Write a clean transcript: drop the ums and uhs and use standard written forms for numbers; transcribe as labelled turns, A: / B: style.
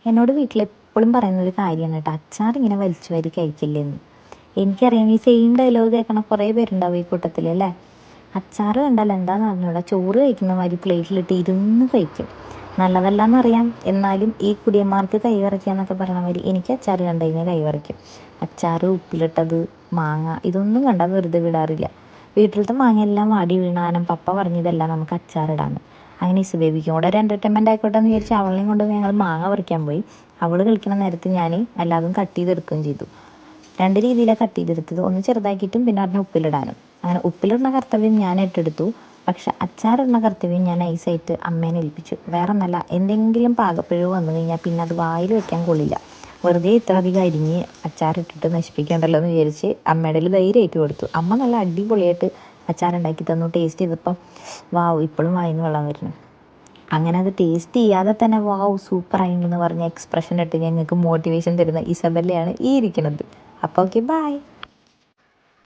A: എന്നോട് വീട്ടിലെപ്പോഴും പറയുന്നൊരു കാര്യമാണ് കേട്ടോ, അച്ചാർ ഇങ്ങനെ വലിച്ചു വാരി കഴിക്കില്ലെന്ന്. എനിക്കറിയാം ഈ സെയിം ഡയലോഗ് കേൾക്കണ കുറേ പേരുണ്ടാവും ഈ കൂട്ടത്തിൽ അല്ലേ. അച്ചാർ കണ്ടാൽ എന്താന്ന് പറഞ്ഞൂടാ, ചോറ് കഴിക്കുന്ന മാതിരി പ്ലേറ്റിലിട്ട് ഇരുന്ന് കഴിക്കും. നല്ലതല്ലാന്നറിയാം, എന്നാലും ഈ കുടിയന്മാർക്ക് കൈ വിറയ്ക്കുക എന്നൊക്കെ പറയണ മാതിരി എനിക്ക് അച്ചാർ കണ്ടു കഴിഞ്ഞാൽ കൈ വിറയ്ക്കും. അച്ചാർ, ഉപ്പിലിട്ടത്, മാങ്ങ, ഇതൊന്നും കണ്ടാൽ വെറുതെ വിടാറില്ല. വീട്ടിലത്തെ മാങ്ങ എല്ലാം വാടി വീണാനും പപ്പ പറഞ്ഞതെല്ലാം നമുക്ക് അച്ചാറിടാന്ന്. അങ്ങനെ ഇസുബേബിക്കും കൂടെ ഒരു എൻ്റർടൈൻമെൻ്റ് ആയിക്കോട്ടെ എന്ന് വിചാരിച്ച് അവളെയും കൊണ്ട് ഞങ്ങൾ മാങ്ങ പറിക്കാൻ പോയി. അവൾ കളിക്കുന്ന നേരത്ത് ഞാൻ എല്ലാതും കട്ട് ചെയ്തെടുക്കുകയും ചെയ്തു. രണ്ട് രീതിയിലാണ് കട്ട് ചെയ്തെടുത്തത്, ഒന്ന് ചെറുതാക്കിയിട്ടും പിന്നെ അതിന് ഉപ്പിലിടാനും. അങ്ങനെ ഉപ്പിലിടുന്ന കർത്തവ്യം ഞാൻ ഏറ്റെടുത്തു. പക്ഷെ അച്ചാറിടുന്ന കർത്തവ്യം ഞാൻ നൈസായിട്ട് അമ്മേനെ ഏൽപ്പിച്ചു. വേറെ ഒന്നല്ല, എന്തെങ്കിലും പാകപ്പിഴവ് വന്നു കഴിഞ്ഞാൽ പിന്നെ അത് വായിൽ വെക്കാൻ കൊള്ളില്ല. വെറുതെ ഇത്ര അധികം അരിഞ്ഞ് അച്ചാറിട്ടിട്ട് നശിപ്പിക്കേണ്ടല്ലോ എന്ന് വിചാരിച്ച് അമ്മയുടെ ധൈര്യമായിട്ട് കൊടുത്തു. അമ്മ നല്ല അടിപൊളിയായിട്ട് അച്ചാറുണ്ടാക്കി തന്നു. ടേസ്റ്റ് ചെയ്തപ്പം വാവ്, ഇപ്പോഴും വായിന്ന് വെള്ളം വരുന്നു. അങ്ങനെ അത് ടേസ്റ്റ് ചെയ്യാതെ തന്നെ വാവ് സൂപ്പറായിണ്ടെന്ന് പറഞ്ഞ എക്സ്പ്രഷൻ ഇട്ട് ഞങ്ങൾക്ക് മോട്ടിവേഷൻ തരുന്ന ഇസബല്ലയാണ് ഈ ഇരിക്കുന്നത്. അപ്പോൾ ഓക്കെ, ബൈ.